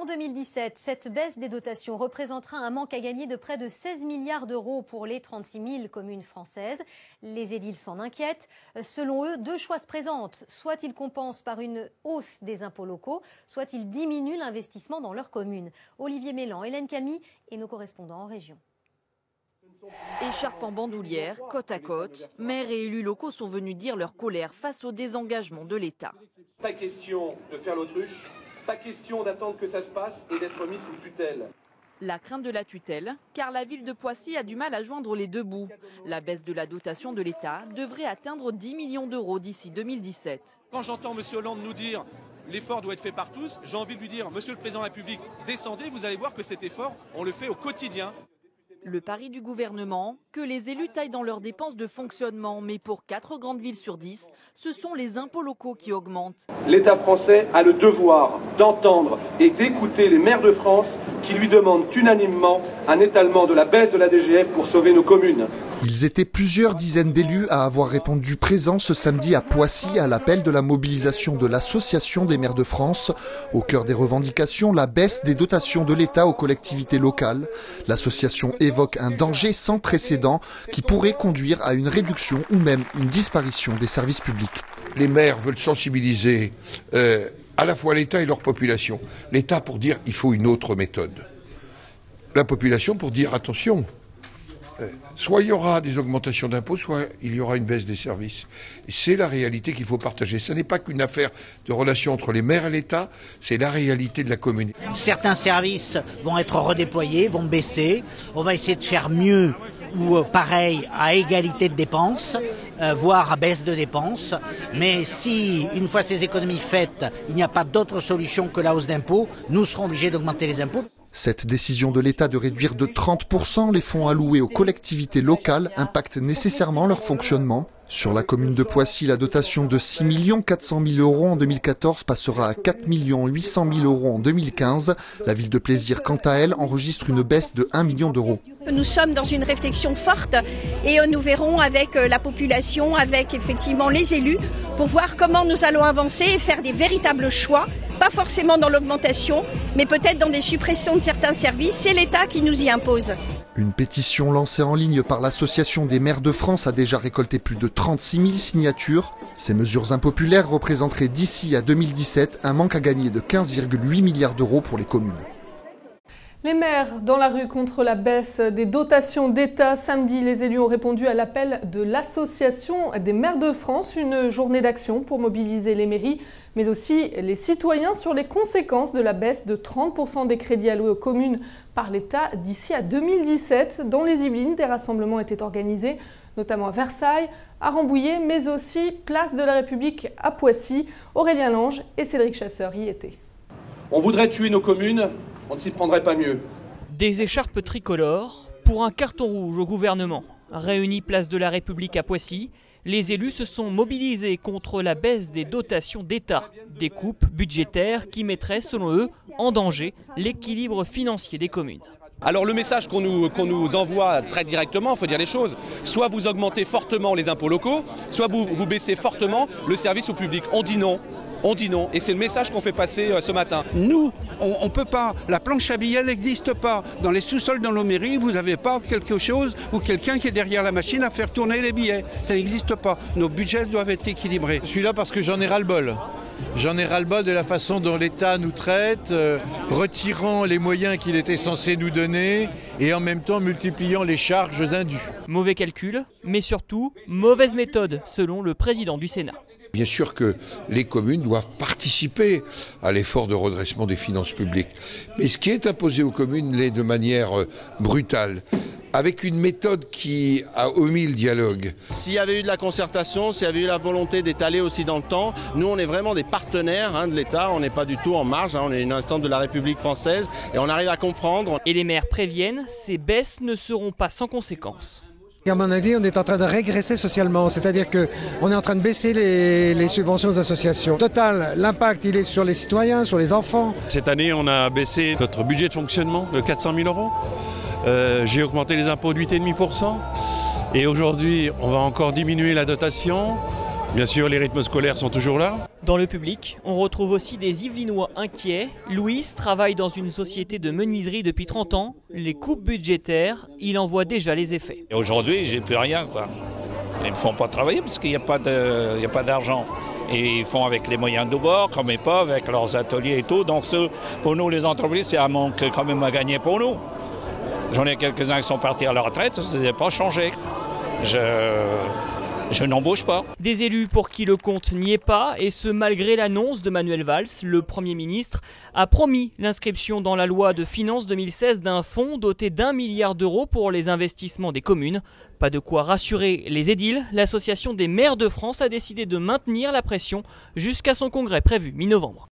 En 2017, cette baisse des dotations représentera un manque à gagner de près de 16 milliards d'euros pour les 36 000 communes françaises. Les édiles s'en inquiètent. Selon eux, deux choix se présentent. Soit ils compensent par une hausse des impôts locaux, soit ils diminuent l'investissement dans leur commune. Olivier Mélan, Hélène Camille et nos correspondants en région. Écharpe en bandoulière, côte à côte, maires et élus locaux sont venus dire leur colère face au désengagement de l'État. Pas question de faire l'autruche, pas question d'attendre que ça se passe et d'être mis sous tutelle. La crainte de la tutelle, car la ville de Poissy a du mal à joindre les deux bouts. La baisse de la dotation de l'État devrait atteindre 10 millions d'euros d'ici 2017. Quand j'entends M. Hollande nous dire l'effort doit être fait par tous, j'ai envie de lui dire, Monsieur le Président de la République, descendez, vous allez voir que cet effort, on le fait au quotidien. Le pari du gouvernement, que les élus taillent dans leurs dépenses de fonctionnement, mais pour 4 grandes villes sur 10, ce sont les impôts locaux qui augmentent. L'État français a le devoir d'entendre et d'écouter les maires de France qui lui demandent unanimement un étalement de la baisse de la DGF pour sauver nos communes. Ils étaient plusieurs dizaines d'élus à avoir répondu présent ce samedi à Poissy à l'appel de la mobilisation de l'Association des maires de France. Au cœur des revendications, la baisse des dotations de l'État aux collectivités locales. L'association évoque un danger sans précédent qui pourrait conduire à une réduction ou même une disparition des services publics. Les maires veulent sensibiliser à la fois l'État et leur population. L'État pour dire il faut une autre méthode. La population pour dire attention. Soit il y aura des augmentations d'impôts, soit il y aura une baisse des services. Et c'est la réalité qu'il faut partager. Ce n'est pas qu'une affaire de relation entre les maires et l'État, c'est la réalité de la commune. Certains services vont être redéployés, vont baisser. On va essayer de faire mieux ou pareil à égalité de dépenses, voire à baisse de dépenses. Mais si, une fois ces économies faites, il n'y a pas d'autre solution que la hausse d'impôts, nous serons obligés d'augmenter les impôts. Cette décision de l'État de réduire de 30% les fonds alloués aux collectivités locales impacte nécessairement leur fonctionnement. Sur la commune de Poissy, la dotation de 6 400 000 euros en 2014 passera à 4 800 000 euros en 2015. La ville de Plaisir, quant à elle, enregistre une baisse de 1 million d'euros. Nous sommes dans une réflexion forte et nous verrons avec la population, avec effectivement les élus, pour voir comment nous allons avancer et faire des véritables choix. Pas forcément dans l'augmentation, mais peut-être dans des suppressions de certains services. C'est l'État qui nous y impose. Une pétition lancée en ligne par l'Association des maires de France a déjà récolté plus de 36 000 signatures. Ces mesures impopulaires représenteraient d'ici à 2017 un manque à gagner de 15,8 milliards d'euros pour les communes. Les maires dans la rue contre la baisse des dotations d'État. Samedi, les élus ont répondu à l'appel de l'Association des maires de France. Une journée d'action pour mobiliser les mairies, mais aussi les citoyens sur les conséquences de la baisse de 30% des crédits alloués aux communes par l'État d'ici à 2017. Dans les Yvelines, des rassemblements étaient organisés, notamment à Versailles, à Rambouillet, mais aussi place de la République à Poissy. Aurélien Lange et Cédric Chasseur y étaient. On voudrait tuer nos communes, on ne s'y prendrait pas mieux. Des écharpes tricolores pour un carton rouge au gouvernement. Réunis place de la République à Poissy, les élus se sont mobilisés contre la baisse des dotations d'État. Des coupes budgétaires qui mettraient, selon eux, en danger l'équilibre financier des communes. Alors le message qu'on nous envoie très directement, il faut dire les choses, soit vous augmentez fortement les impôts locaux, soit vous baissez fortement le service au public. On dit non. On dit non, et c'est le message qu'on fait passer ce matin. Nous, on ne peut pas, la planche à billets n'existe pas. Dans les sous-sols, dans nos mairies, vous n'avez pas quelque chose ou quelqu'un qui est derrière la machine à faire tourner les billets. Ça n'existe pas. Nos budgets doivent être équilibrés. Je suis là parce que j'en ai ras-le-bol. J'en ai ras-le-bol de la façon dont l'État nous traite, retirant les moyens qu'il était censé nous donner et en même temps multipliant les charges indues. Mauvais calcul, mais surtout mauvaise méthode, selon le président du Sénat. Bien sûr que les communes doivent participer à l'effort de redressement des finances publiques. Mais ce qui est imposé aux communes l'est de manière brutale, avec une méthode qui a omis le dialogue. S'il y avait eu de la concertation, s'il y avait eu la volonté d'étaler aussi dans le temps, nous on est vraiment des partenaires de l'État, on n'est pas du tout en marge, on est une instance de la République française et on arrive à comprendre. Et les maires préviennent, ces baisses ne seront pas sans conséquences. À mon avis, on est en train de régresser socialement, c'est-à-dire qu'on est en train de baisser les subventions aux associations. Total, l'impact, il est sur les citoyens, sur les enfants. Cette année, on a baissé notre budget de fonctionnement de 400 000 euros. J'ai augmenté les impôts de 8,5%. Et aujourd'hui, on va encore diminuer la dotation. Bien sûr, les rythmes scolaires sont toujours là. Dans le public, on retrouve aussi des Yvelinois inquiets. Louis travaille dans une société de menuiserie depuis 30 ans. Les coupes budgétaires, il en voit déjà les effets. Aujourd'hui, j'ai plus rien, quoi. Ils ne me font pas travailler parce qu'il n'y a pas d'argent. Et ils font avec les moyens de bord, comme ils peuvent, avec leurs ateliers et tout. Donc pour nous, les entreprises, c'est un manque quand même à gagner pour nous. J'en ai quelques-uns qui sont partis à la retraite, ça n'a pas changé. Je n'embauche pas. Des élus pour qui le compte n'y est pas, et ce malgré l'annonce de Manuel Valls. Le Premier ministre a promis l'inscription dans la loi de finances 2016 d'un fonds doté d'1 milliard d'euros pour les investissements des communes. Pas de quoi rassurer les édiles. L'Association des maires de France a décidé de maintenir la pression jusqu'à son congrès prévu mi-novembre.